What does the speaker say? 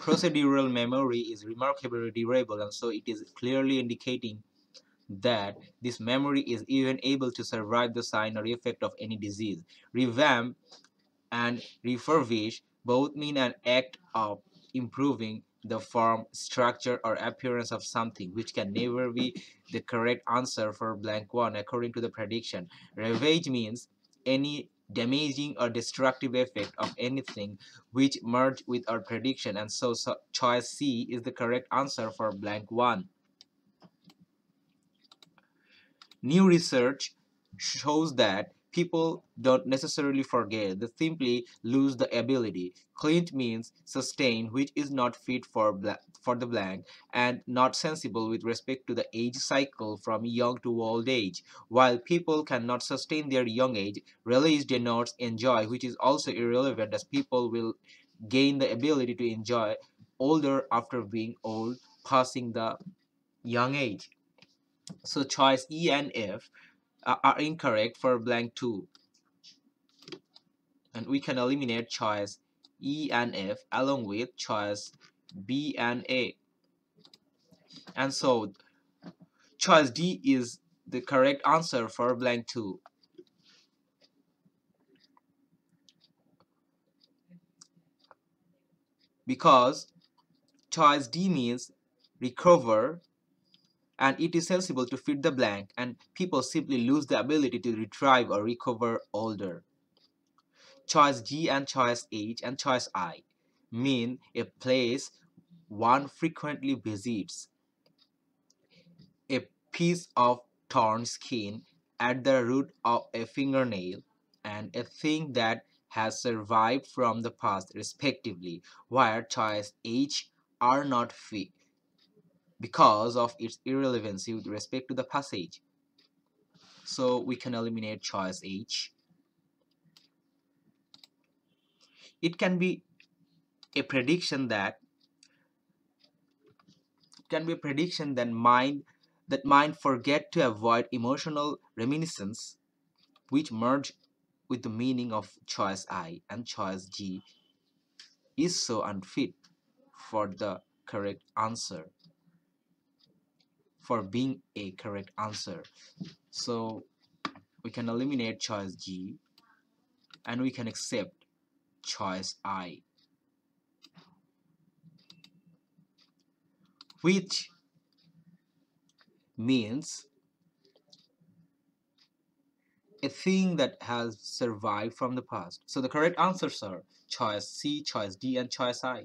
procedural memory is remarkably durable, and so it is clearly indicating that this memory is even able to survive the sign or effect of any disease. Revamp and refurbish both mean an act of improving the form, structure, or appearance of something, which can never be the correct answer for blank one according to the prediction. Ravage means any damaging or destructive effect of anything which merge with our prediction, and so choice C is the correct answer for blank one. New research shows that people don't necessarily forget, they simply lose the ability. Clint means sustain, which is not fit for the blank and not sensible with respect to the age cycle from young to old age. While people cannot sustain their young age, release denotes enjoy, which is also irrelevant as people will gain the ability to enjoy older after being old, passing the young age. So choice E and F are incorrect for blank 2, and we can eliminate choice E and F along with choice B and A, and so choice D is the correct answer for blank 2. Because choice D means recover, and it is sensible to fit the blank, and people simply lose the ability to retrieve or recover older. Choice G and choice H and choice I mean a place one frequently visits, a piece of torn skin at the root of a fingernail, and a thing that has survived from the past, respectively, where choice H are not fit because of its irrelevancy with respect to the passage. So we can eliminate choice H. It can be a prediction that mind forget to avoid emotional reminiscence which merge with the meaning of choice I, and choice G is so unfit for the correct answer, for being a correct answer. So we can eliminate choice G and we can accept choice I, which means a thing that has survived from the past. So the correct answers are choice C, choice D, and choice I.